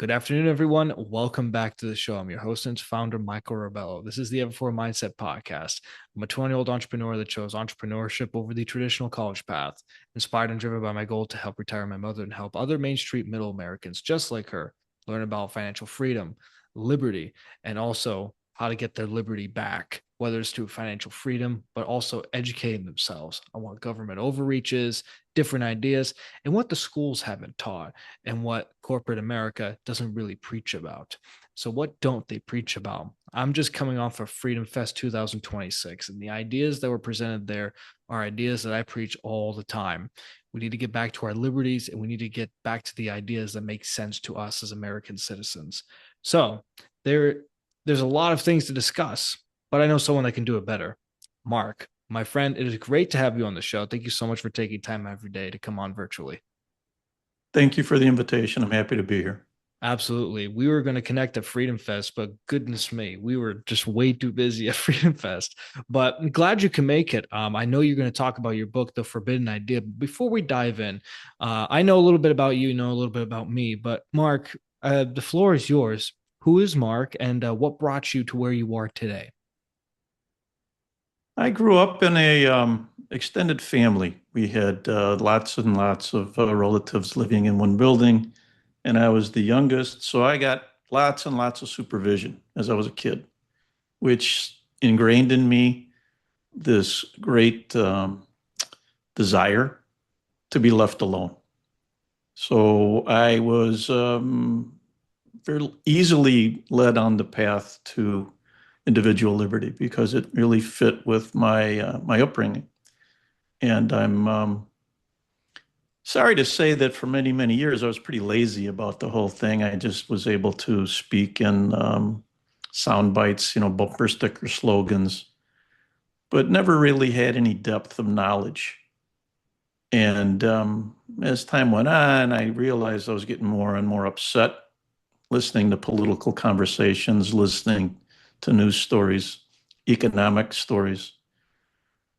Good afternoon, everyone. Welcome back to the show. I'm your host and founder, Michael Rebelo. This is the Ever4 Mindset Podcast. I'm a 20-year-old entrepreneur that chose entrepreneurship over the traditional college path, inspired and driven by my goal to help retire my mother and help other Main Street middle Americans just like her learn about financial freedom, liberty, and also how to get their liberty back, whether it's through financial freedom, but also educating themselves on what government overreach is, different ideas, and what the schools haven't taught and what corporate America doesn't really preach about. So, what don't they preach about? I'm just coming off of Freedom Fest 2026, and the ideas that were presented there are ideas that I preach all the time. We need to get back to our liberties and we need to get back to the ideas that make sense to us as American citizens. So, there's a lot of things to discuss, but I know someone that can do it better. Mark, my friend, it is great to have you on the show. Thank you so much for taking time every day to come on virtually. Thank you for the invitation. I'm happy to be here. Absolutely. We were going to connect at Freedom Fest, but goodness me, we were just way too busy at Freedom Fest. But I'm glad you can make it. I know you're going to talk about your book, The Forbidden Idea. Before we dive in, I know a little bit about you, know a little bit about me, but Mark, the floor is yours. Who is Mark and what brought you to where you are today? I grew up in a extended family. We had lots and lots of relatives living in one building, and I was the youngest, so I got lots and lots of supervision as I was a kid, which ingrained in me this great desire to be left alone. So I was very easily led on the path to individual liberty because it really fit with my upbringing. And I'm sorry to say that for many years I was pretty lazy about the whole thing. I just was able to speak in sound bites, bumper sticker slogans, but never really had any depth of knowledge. And as time went on, I realized I was getting more and more upset listening to political conversations, listening to news stories, economic stories.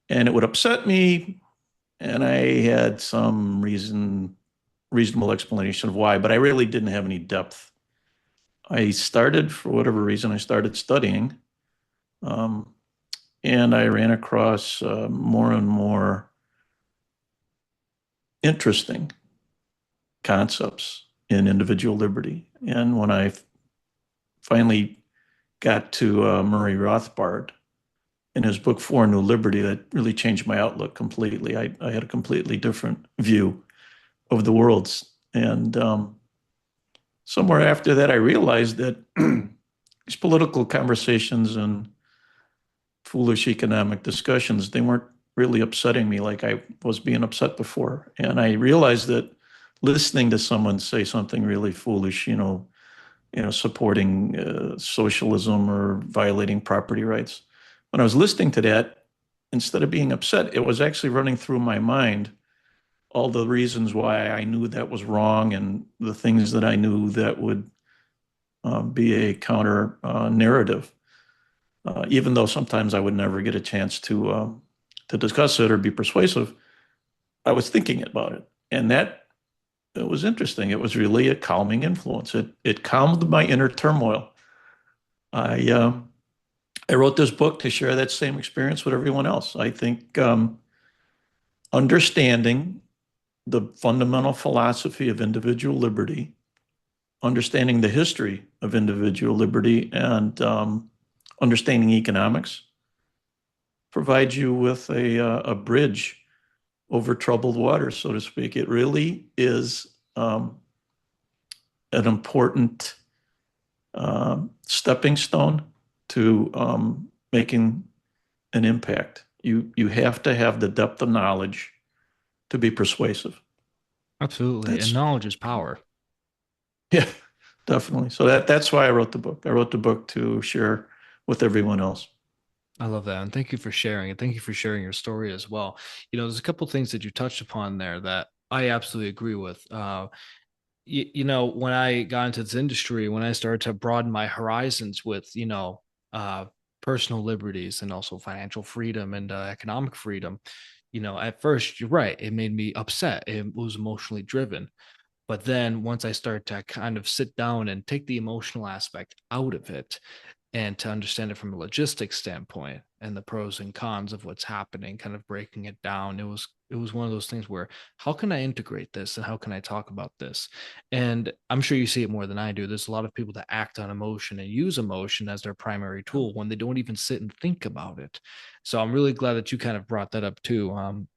And it would upset me. And I had some reasonable explanation of why, but I really didn't have any depth. For whatever reason, I started studying. Um, and I ran across more and more interesting concepts in individual liberty. And when I finally got to Murray Rothbard in his book For New Liberty, that really changed my outlook completely. I had a completely different view of the worlds. And somewhere after that, I realized that these political conversations and foolish economic discussions, they weren't really upsetting me like I was being upset before. And I realized that listening to someone say something really foolish, supporting socialism or violating property rights. When I was listening to that, instead of being upset, it was actually running through my mind all the reasons why I knew that was wrong and the things that I knew that would be a counter narrative. Even though sometimes I would never get a chance to discuss it or be persuasive, I was thinking about it, and that it was interesting. It was really a calming influence. It calmed my inner turmoil. I I wrote this book to share that same experience with everyone else. I think understanding the fundamental philosophy of individual liberty, understanding the history of individual liberty, and understanding economics provides you with a bridge over troubled waters, so to speak. It really is an important stepping stone to making an impact. You have to have the depth of knowledge to be persuasive. Absolutely. And That's knowledge is power. Yeah, definitely. So that's why I wrote the book. I wrote the book to share with everyone else. I love that. And thank you for sharing. And thank you for sharing your story as well. There's a couple things that you touched upon there that I absolutely agree with. When I got into this industry, when I started to broaden my horizons with, uh, personal liberties and also financial freedom and economic freedom, at first, you're right. It made me upset. It was emotionally driven. But then once I start to kind of sit down and take the emotional aspect out of it, and to understand it from a logistics standpoint and the pros and cons of what's happening, kind of breaking it down, it was one of those things where how can I integrate this and how can I talk about this? And I'm sure you see it more than I do. There's a lot of people that act on emotion and use emotion as their primary tool when they don't even sit and think about it. So I'm really glad that you kind of brought that up too.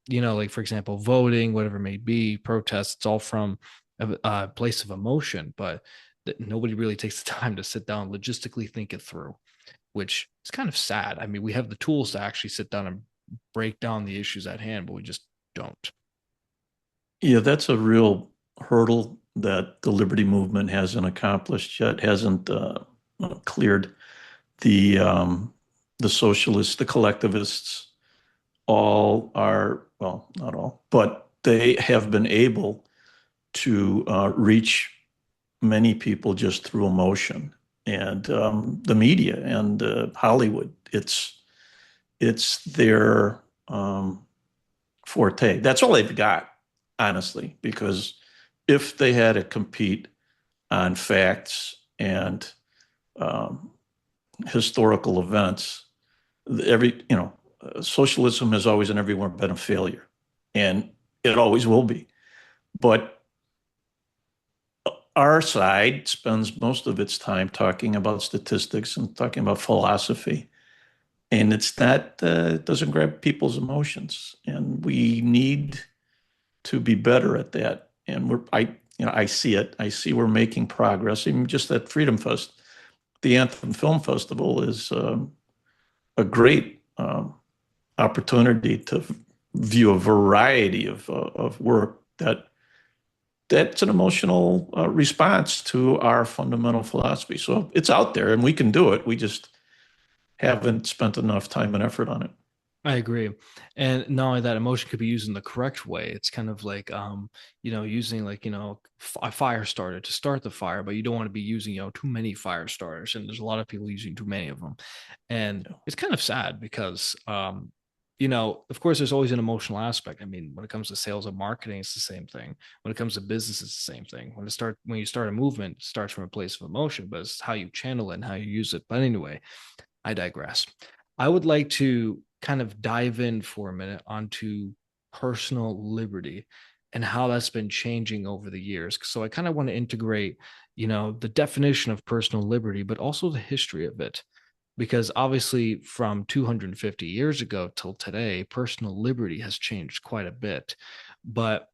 Like for example, voting, whatever it may be, protests, it's all from a place of emotion, but that nobody really takes the time to sit down logistically think it through, which is kind of sad. I mean, we have the tools to actually sit down and break down the issues at hand, but we just don't. Yeah, that's a real hurdle that the liberty movement hasn't accomplished yet, hasn't cleared. The socialists, the collectivists, all are, well, not all, but they have been able to reach many people just through emotion. And the media and Hollywood, it's their forte. That's all they've got, honestly, because if they had to compete on facts and um, historical events, socialism has always and everywhere been a failure, and it always will be. But our side spends most of its time talking about statistics and talking about philosophy, and it's not it doesn't grab people's emotions, and we need to be better at that. And I see it. I see we're making progress. Even just at Freedom Fest, the Anthem Film Festival is a great opportunity to view a variety of work that's an emotional response to our fundamental philosophy. So it's out there, and we can do it. We just haven't spent enough time and effort on it. I agree. And not only that, emotion could be used in the correct way. It's kind of like, using like, a fire starter to start the fire, but you don't want to be using, too many fire starters. And there's a lot of people using too many of them. And it's kind of sad because, of course, there's always an emotional aspect. I mean, when it comes to sales and marketing, it's the same thing. When it comes to business, it's the same thing. When you start a movement, it starts from a place of emotion, but it's how you channel it and how you use it. But anyway, I digress. I would like to kind of dive in for a minute onto personal liberty and how that's been changing over the years. So I kind of want to integrate, the definition of personal liberty, but also the history of it. Because obviously, from 250 years ago till today, personal liberty has changed quite a bit. But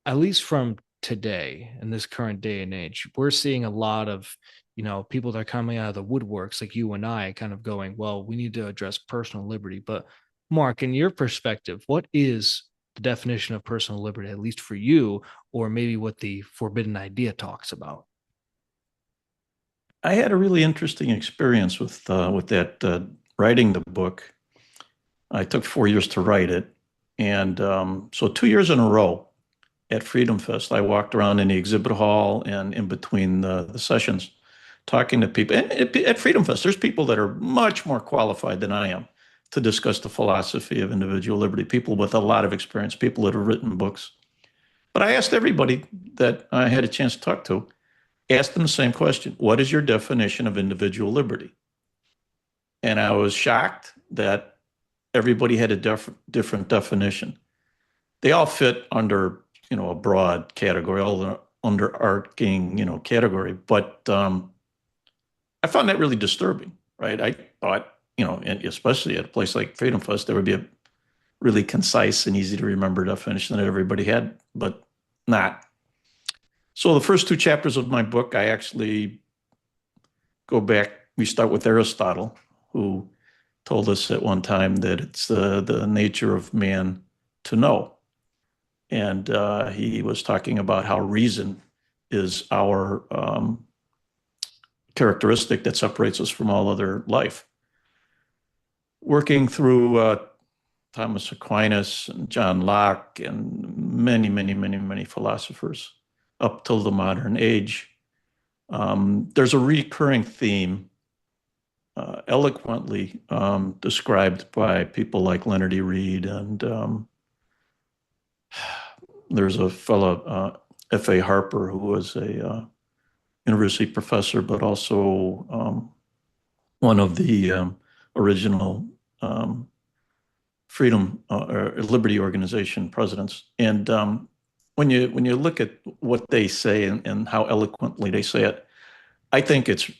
at least from today, in this current day and age, we're seeing a lot of people that are coming out of the woodworks like you and I kind of going, well, we need to address personal liberty. But Mark, in your perspective, what is the definition of personal liberty, at least for you, or maybe what the forbidden idea talks about? I had a really interesting experience with that writing the book. I took 4 years to write it, and so 2 years in a row at Freedom Fest, I walked around in the exhibit hall and in between the sessions, talking to people. And at Freedom Fest, there's people that are much more qualified than I am to discuss the philosophy of individual liberty. People with a lot of experience, people that have written books. But I asked everybody that I had a chance to talk to, asked them the same question: what is your definition of individual liberty? And I was shocked that everybody had a different definition. They all fit under, a broad category, all the underarching, category. But I found that really disturbing, right? I thought, and especially at a place like Freedom Fest, there would be a really concise and easy to remember definition that everybody had, but not. So the first two chapters of my book, I actually go back. We start with Aristotle, who told us at one time that it's the nature of man to know. And he was talking about how reason is our characteristic that separates us from all other life. Working through Thomas Aquinas and John Locke and many, many, many, many philosophers up till the modern age, there's a recurring theme eloquently described by people like Leonard E. Reed, and there's a fellow, F.A. Harper, who was a university professor, but also one of the original Freedom or Liberty Organization presidents. And when you look at what they say and how eloquently they say it, I think it's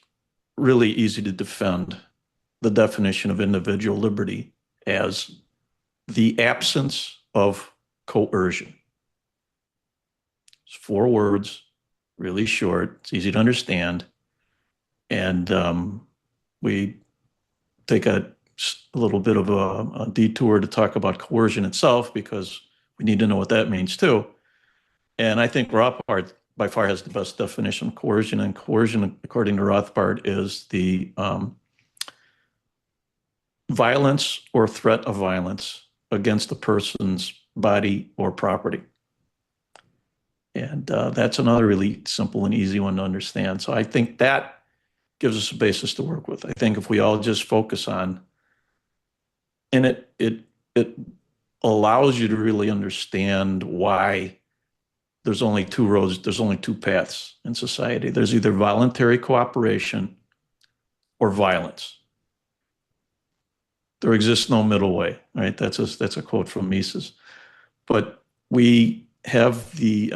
really easy to defend the definition of individual liberty as the absence of coercion. It's 4 words, really short, it's easy to understand. And we take a little bit of a detour to talk about coercion itself because we need to know what that means too. And I think Rothbard by far has the best definition of coercion. And coercion, according to Rothbard, is the violence or threat of violence against a person's body or property. And that's another really simple and easy one to understand. So I think that gives us a basis to work with. I think if we all just focus on, and it allows you to really understand why there's only 2 roads, there's only 2 paths in society. There's either voluntary cooperation or violence. There exists no middle way, right? That's a quote from Mises. But we have the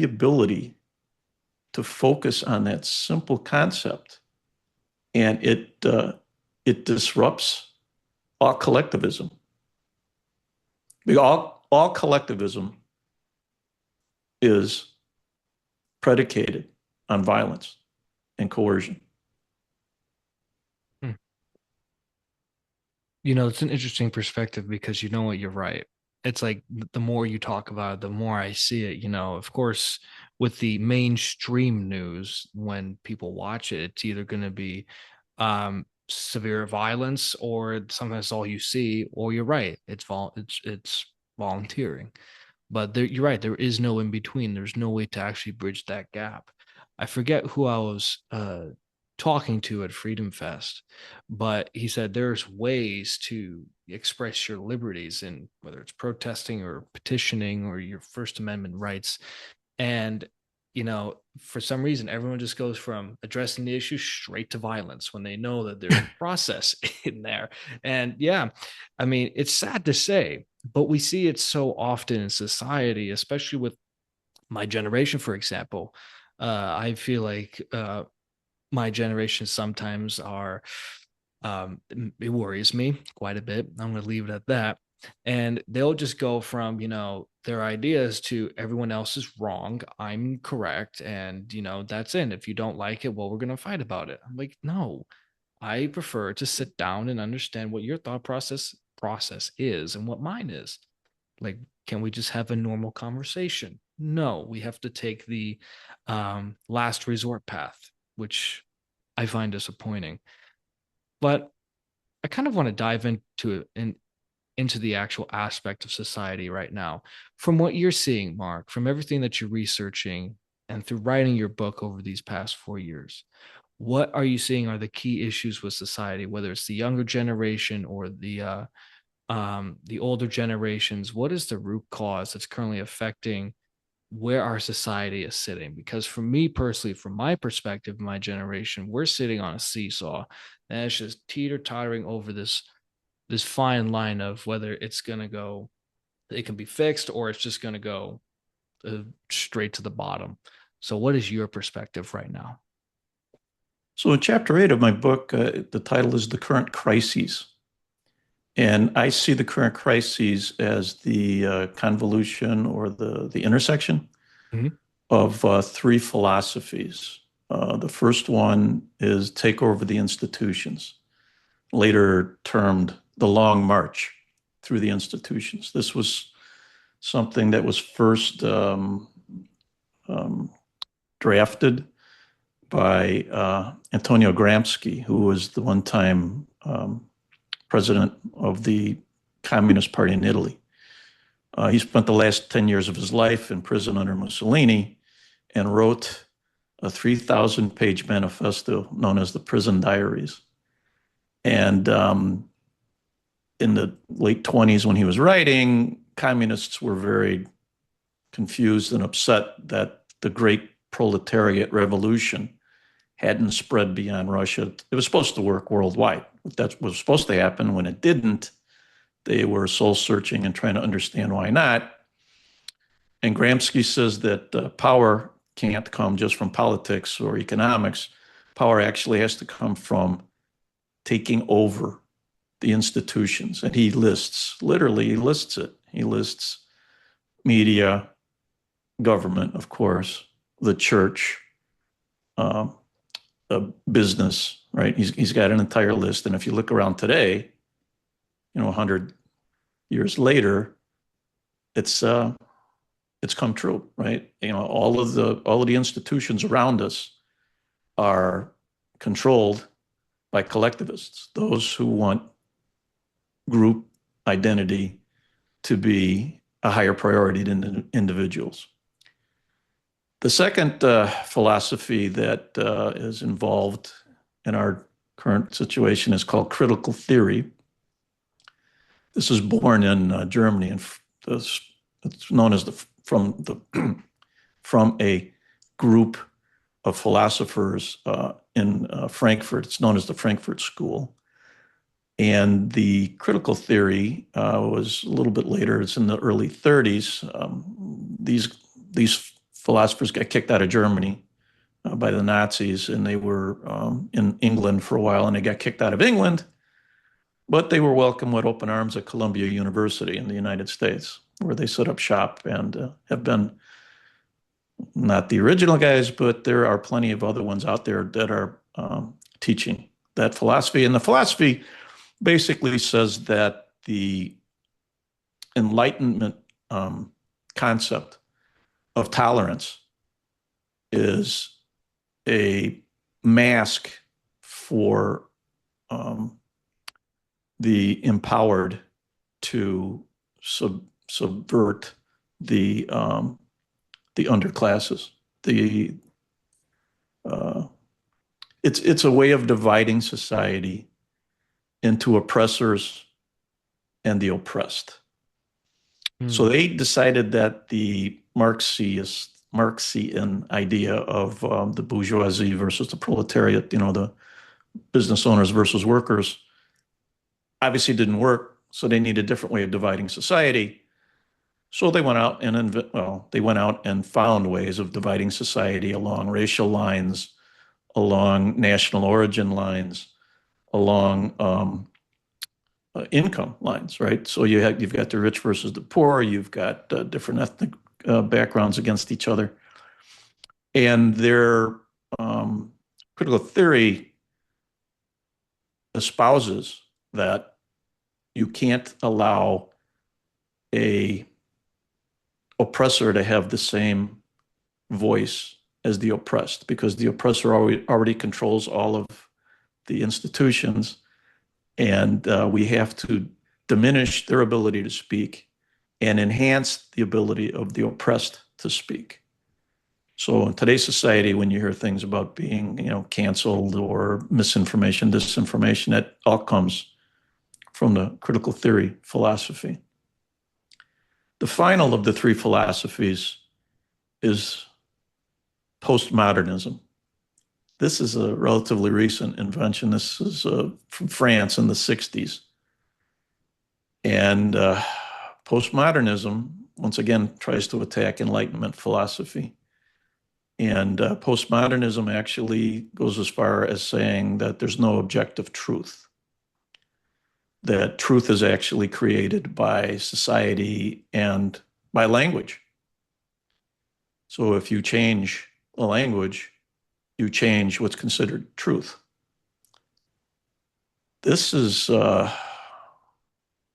ability to focus on that simple concept, and it disrupts all collectivism. All collectivism is predicated on violence and coercion. It's an interesting perspective because you know what, you're right. It's like the more you talk about it, the more I see it. Of course, with the mainstream news, when people watch it, it's either going to be severe violence, or sometimes all you see, or you're right, it's volunteering. But you're right, there is no in between. There's no way to actually bridge that gap. I forget who I was talking to at Freedom Fest, but he said there's ways to express your liberties, and whether it's protesting or petitioning or your First Amendment rights. And for some reason, everyone just goes from addressing the issue straight to violence when they know that there's a process in there. And yeah, I mean, it's sad to say, but we see it so often in society, especially with my generation, for example. I feel like my generation sometimes are, it worries me quite a bit. I'm going to leave it at that. And they'll just go from, their ideas to everyone else is wrong, I'm correct. And, that's it. If you don't like it, well, we're going to fight about it. I'm like, no, I prefer to sit down and understand what your thought process is and what mine is. Like, can we just have a normal conversation? No, we have to take the last resort path, which I find disappointing. But I kind of want to dive into the actual aspect of society right now. From what you're seeing, Mark, from everything that you're researching and through writing your book over these past 4 years, what are you seeing are the key issues with society, whether it's the younger generation or the older generations? What is the root cause that's currently affecting where our society is sitting? Because for me personally, from my perspective, my generation, we're sitting on a seesaw, and it's just teeter tottering over this fine line of whether it's going to go, it can be fixed, or it's just going to go straight to the bottom. So what is your perspective right now? So in chapter 8 of my book, the title is The Current Crises. And I see the current crises as the convolution or the intersection of 3 philosophies. The first one is take over the institutions, later termed the long march through the institutions. This was something that was first drafted by Antonio Gramsci, who was the one-time president of the Communist Party in Italy. He spent the last 10 years of his life in prison under Mussolini and wrote a 3,000-page manifesto known as the Prison Diaries. And in the late 20s, when he was writing, communists were very confused and upset that the great proletariat revolution hadn't spread beyond Russia. It was supposed to work worldwide. That was supposed to happen. When it didn't, they were soul searching and trying to understand why not. And Gramsci says that power can't come just from politics or economics. Power actually has to come from taking over the institutions. And he literally lists it. He lists media, government, of course, the church, business, right? He's got an entire list. And if you look around today, 100 years later, it's come true, right? All of the institutions around us are controlled by collectivists, those who want group identity to be a higher priority than individuals. The second philosophy that is involved in our current situation is called critical theory. This is born in Germany, and it's known as from a group of philosophers in Frankfurt. It's known as the Frankfurt School. And the critical theory was a little bit later. It's in the early 30s. These philosophers got kicked out of Germany by the Nazis, and they were in England for a while, and they got kicked out of England, but they were welcomed with open arms at Columbia University in the United States, where they set up shop and have been not the original guys, but there are plenty of other ones out there that are teaching that philosophy. And the philosophy basically says that the Enlightenment concept of tolerance is a mask for the empowered to subvert the underclasses. It's a way of dividing society into oppressors and the oppressed. So they decided that the Marxian idea of the bourgeoisie versus the proletariat, the business owners versus workers, obviously didn't work. So they need a different way of dividing society. So they went out and found ways of dividing society along racial lines, along national origin lines, along income lines, right? So you've got the rich versus the poor. You've got different ethnic backgrounds against each other, and their critical theory espouses that you can't allow a oppressor to have the same voice as the oppressed, because the oppressor already controls all of the institutions, and we have to diminish their ability to speak and enhance the ability of the oppressed to speak. So in today's society, when you hear things about being, canceled or misinformation, disinformation, that all comes from the critical theory philosophy. The final of the three philosophies is postmodernism. This is a relatively recent invention. This is from France in the 60s. And postmodernism, once again, tries to attack Enlightenment philosophy. And postmodernism actually goes as far as saying that there's no objective truth, that truth is actually created by society and by language. So if you change a language, you change what's considered truth. This is, in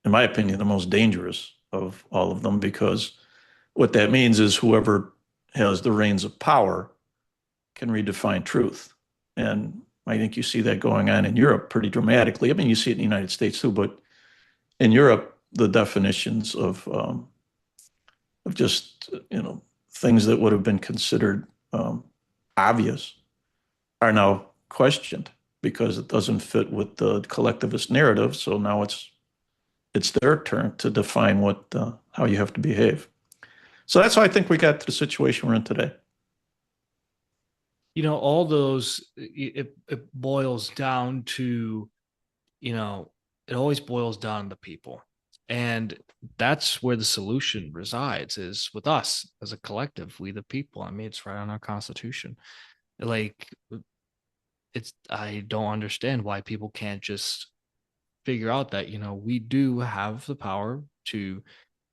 my opinion, the most dangerous of all of them, because what that means is whoever has the reins of power can redefine truth. And I think you see that going on in Europe pretty dramatically. I mean, you see it in the United States too, but in Europe, the definitions of just, things that would have been considered obvious are now questioned because it doesn't fit with the collectivist narrative. So now it's their turn to define how you have to behave. So that's how I think we got to the situation we're in today. All those, it boils down to, you know, it always boils down to people. And that's where the solution resides, is with us as a collective, we the people. I mean, it's right on our constitution. Like, I don't understand why people can't just figure out that, we do have the power to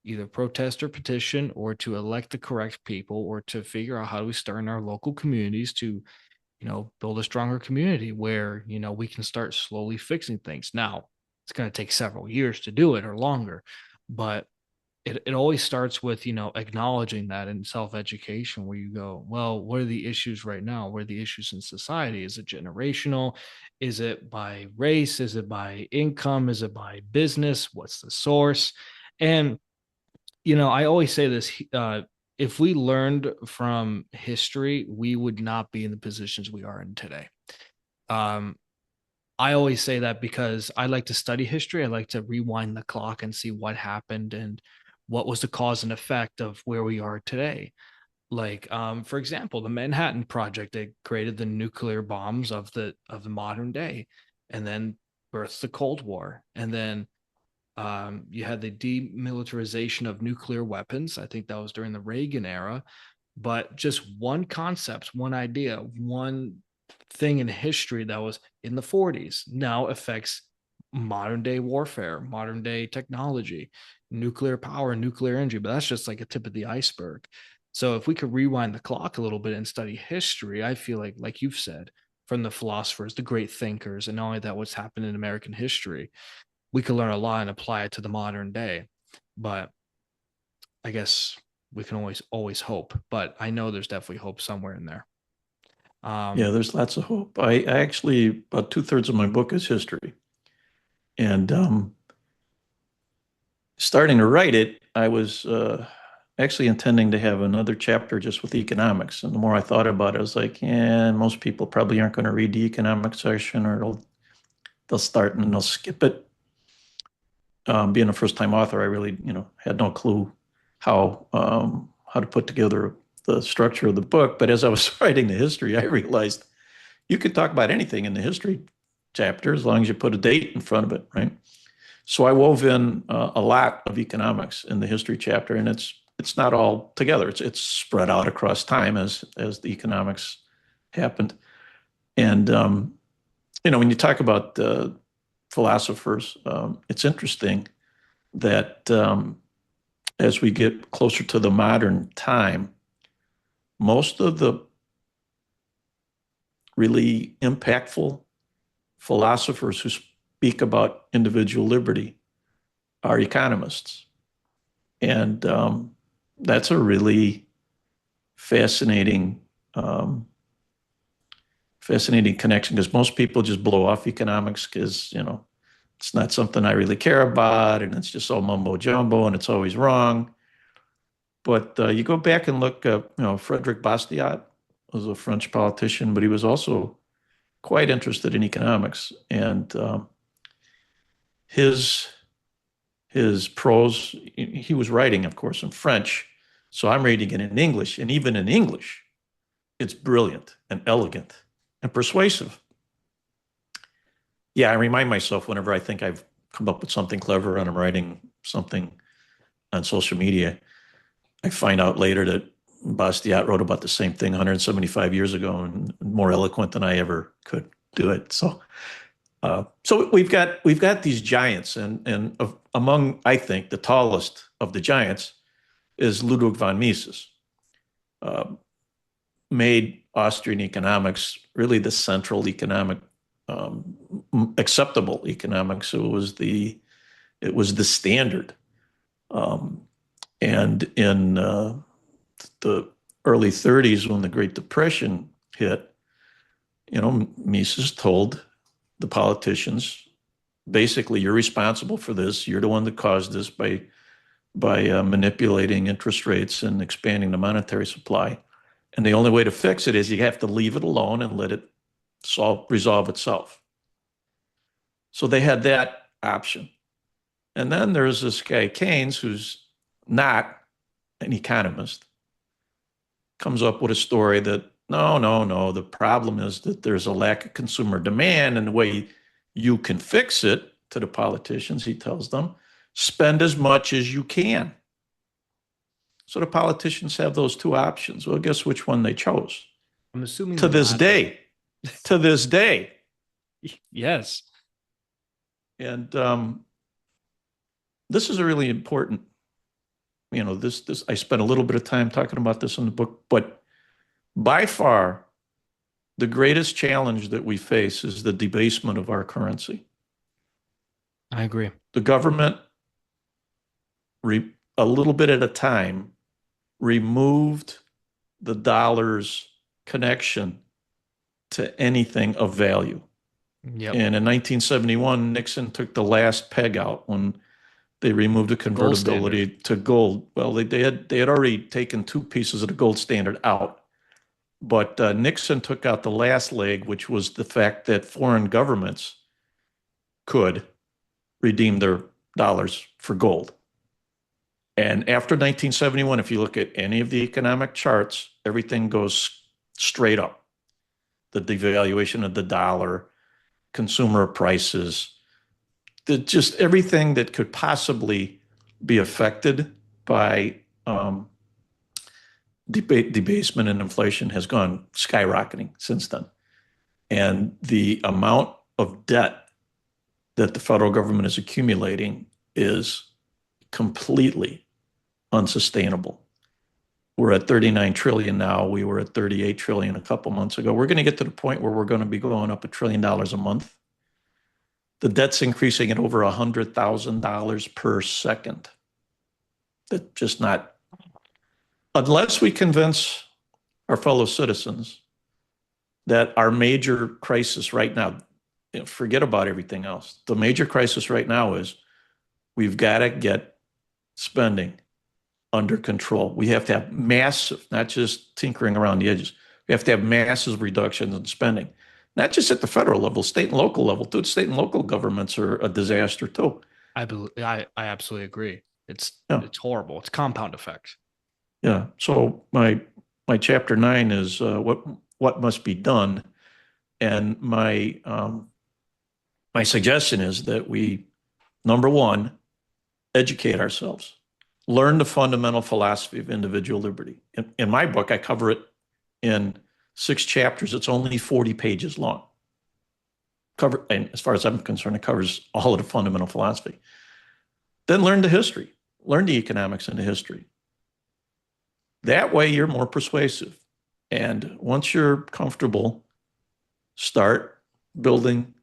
either protest or petition, or to elect the correct people, or to figure out how do we start in our local communities to, build a stronger community where, we can start slowly fixing things. Now, it's going to take several years to do it, or longer, but it always starts with, acknowledging that, in self-education, where you go, well, what are the issues right now? What are the issues in society? Is it generational? Is it by race? Is it by income? Is it by business? What's the source? And I always say this, if we learned from history, we would not be in the positions we are in today. Um, I always say that because I like to study history. I like to rewind the clock and see what happened and what was the cause and effect of where we are today. Like, for example, the Manhattan Project, that created the nuclear bombs of the modern day, and then birthed the Cold War, and then you had the demilitarization of nuclear weapons. I think that was during the Reagan era. But just one concept, one idea, one thing in history that was in the 40s now affects modern day warfare, modern day technology, nuclear power, nuclear energy. But that's just like a tip of the iceberg. So if we could rewind the clock a little bit and study history, I feel like you've said, from the philosophers, the great thinkers, and not only that, what's happened in American history, we could learn a lot and apply it to the modern day. But I guess we can always hope. But I know there's definitely hope somewhere in there. Yeah, Um, there's lots of hope. I actually, about two-thirds of my book is history. And starting to write it, I was actually intending to have another chapter just with economics. And the more I thought about it, I was like, yeah, most people probably aren't going to read the economics section, or they'll start and they'll skip it. Being a first-time author, I really, had no clue how to put together the structure of the book. But as I was writing the history, I realized you could talk about anything in the history chapter as long as you put a date in front of it, right? So I wove in a lot of economics in the history chapter, and it's not all together. It's spread out across time as the economics happened. And when you talk about philosophers, it's interesting that as we get closer to the modern time, most of the really impactful philosophers who speak about individual liberty are economists. And that's a really fascinating, um, fascinating connection, because most people just blow off economics because, it's not something I really care about, and it's just all mumbo jumbo, and it's always wrong. But you go back and look, Frederick Bastiat was a French politician, but he was also quite interested in economics. And his prose, he was writing, of course, in French. So I'm reading it in English. And even in English, it's brilliant and elegant and persuasive. Yeah, I remind myself whenever I think I've come up with something clever and I'm writing something on social media, I find out later that Bastiat wrote about the same thing 175 years ago, and more eloquent than I ever could do it. So we've got these giants, and among, I think, the tallest of the giants is Ludwig von Mises. Uh, Made Austrian economics really the central economic, acceptable economics. It was the standard. Um, and in the early 30s, when the Great Depression hit, Mises told the politicians, basically, you're responsible for this. You're the one that caused this by manipulating interest rates and expanding the monetary supply. And the only way to fix it is you have to leave it alone and let it resolve itself. So they had that option. And then there's this guy, Keynes, who's not an economist, comes up with a story that no, no, no, the problem is that there's a lack of consumer demand, and the way you can fix it, to the politicians, he tells them, spend as much as you can. So the politicians have those two options. Well, guess which one they chose? I'm assuming To the this latter. day. To this day. Yes. And this is a really important, this I spent a little bit of time talking about this in the book, but by far the greatest challenge that we face is the debasement of our currency. I agree. The government, a little bit at a time, removed the dollar's connection to anything of value. Yep. And in 1971, Nixon took the last peg out when they removed the convertibility to gold. Well, they had already taken two pieces of the gold standard out, but Nixon took out the last leg, which was the fact that foreign governments could redeem their dollars for gold. And after 1971, if you look at any of the economic charts, everything goes straight up. The devaluation of the dollar, consumer prices, just everything that could possibly be affected by debasement and inflation has gone skyrocketing since then. And the amount of debt that the federal government is accumulating is completely unsustainable. We're at 39 trillion now. We were at 38 trillion a couple months ago. We're going to get to the point where we're going to be going up $1 trillion a month. The debt's increasing at over $100,000 per second. That's just not, unless we convince our fellow citizens that our major crisis right now, forget about everything else. The major crisis right now is we've got to get spending under control. We have to have massive, not just tinkering around the edges. We have to have massive reductions in spending, not just at the federal level, state and local level too. State and local governments are a disaster too. I absolutely agree. It's horrible. It's compound effect. Yeah. So my chapter 9 is what must be done, and my suggestion is that we, number one, educate ourselves. Learn the fundamental philosophy of individual liberty. In my book, I cover it in 6 chapters. It's only 40 pages long. And as far as I'm concerned, it covers all of the fundamental philosophy. Then learn the history. Learn the economics and the history. That way, you're more persuasive. And once you're comfortable, start building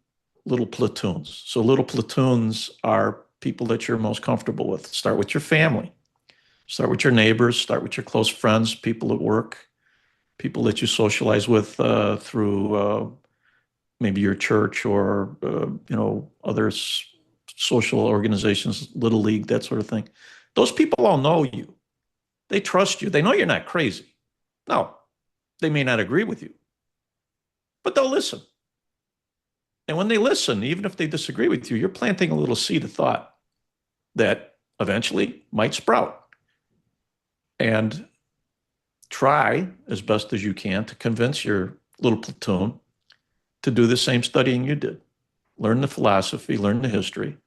little platoons. So little platoons are people that you're most comfortable with. Start with your family. Start with your neighbors. Start with your close friends, people at work, people that you socialize with through maybe your church or other social organizations, Little League, that sort of thing. Those people all know you. They trust you. They know you're not crazy. No, they may not agree with you, but they'll listen. And when they listen, even if they disagree with you, you're planting a little seed of thought that eventually might sprout. And try as best as you can to convince your little platoon to do the same studying you did. Learn the philosophy, learn the history,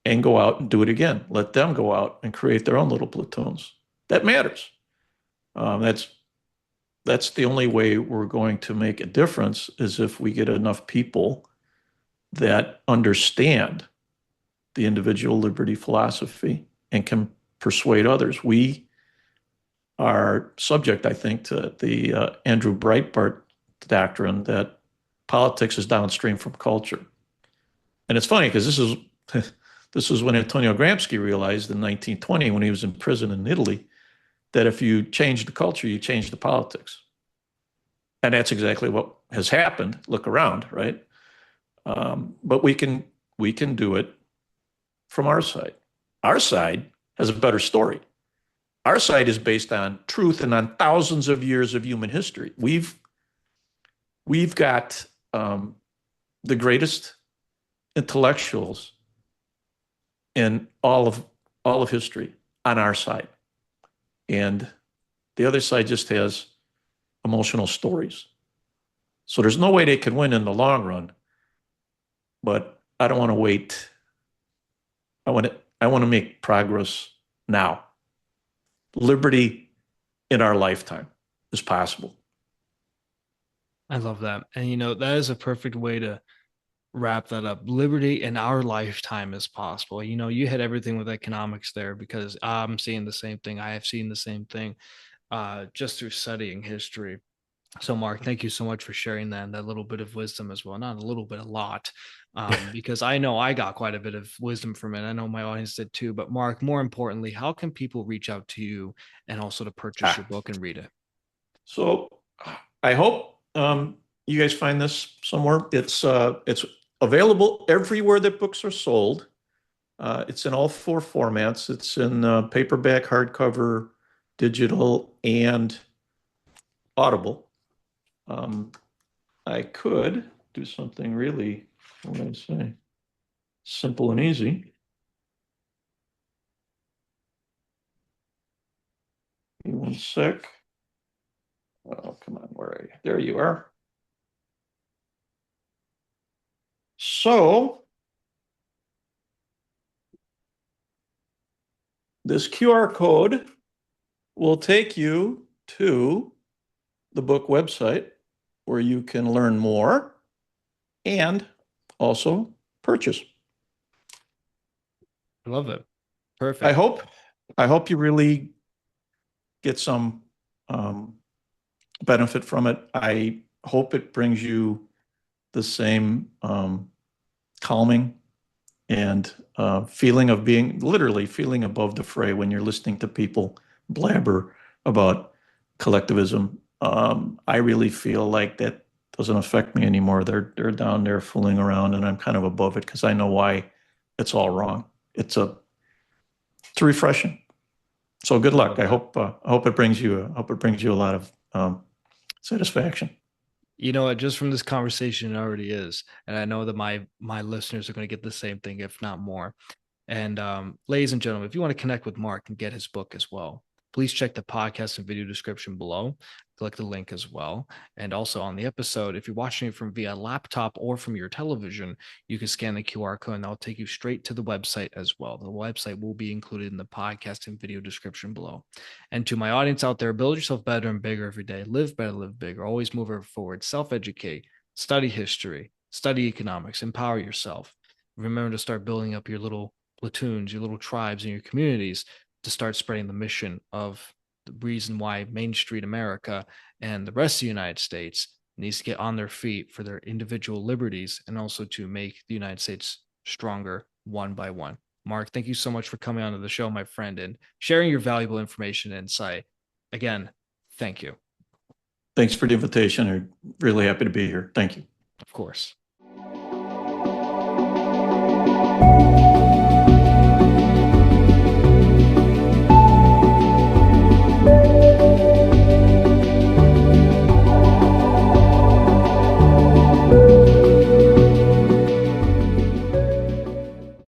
and go out and do it again. Let them go out and create their own little platoons. That matters. That's the only way we're going to make a difference, is if we get enough people that understand the individual liberty philosophy and can persuade others. We are subject, I think, to the Andrew Breitbart doctrine that politics is downstream from culture. And it's funny because this is when Antonio Gramsci realized in 1920, when he was in prison in Italy, that if you change the culture, you change the politics. And that's exactly what has happened. Look around, right? But we can do it from our side. Our side has a better story. Our side is based on truth and on thousands of years of human history. We've got the greatest intellectuals in all of history on our side. and the other side just has emotional stories. So there's no way they can win in the long run, but I don't want to wait. I want to make progress now. Liberty in our lifetime is possible. I love that. And that is a perfect way to wrap that up. Liberty in our lifetime is possible. You hit everything with economics there because I'm seeing the same thing. I have seen the same thing just through studying history. So, Mark, thank you so much for sharing that little bit of wisdom as well. Not a little bit, a lot, because I know I got quite a bit of wisdom from it. I know my audience did too. But, Mark, more importantly, how can people reach out to you and also to purchase your Ah, book and read it? so I hope you guys find this somewhere. It's available everywhere that books are sold. It's in all four formats. It's in paperback, hardcover, digital, and Audible. Um, I could do something really, what would I say, simple and easy. Give me one sec. Oh, come on, where are you? There you are. So this QR code will take you to the book website where you can learn more and also purchase. I love it. I Perfect. hope I hope you really get some um, benefit from it. I hope it brings you the same calming and feeling of being literally feeling above the fray when you're listening to people blabber about collectivism. I really feel like that doesn't affect me anymore. They're down there fooling around, and I'm kind of above it because I know why it's all wrong. It's refreshing. So good I luck. love that. I hope it brings you a lot of satisfaction. You know what? Just from this conversation, it already is, and I know that my listeners are going to get the same thing, if not more. And ladies and gentlemen, if you want to connect with Mark and get his book as well, please check the podcast and video description below. Click the link as well. And also on the episode, if you're watching it from via laptop or from your television, you can scan the QR code and that'll take you straight to the website as well. The website will be included in the podcast and video description below. And to my audience out there, build yourself better and bigger every day. Live better, live bigger. Always move forward. Self-educate, study history, study economics, empower yourself. Remember to start building up your little platoons, your little tribes, and your communities to start spreading the mission of the reason why Main Street America and the rest of the United States needs to get on their feet for their individual liberties and also to make the United States stronger one by one. Mark, thank you so much for coming onto the show, my friend, and sharing your valuable information and insight. Again, thank you. Thanks for the invitation. I'm really happy to be here. Thank you. Of course.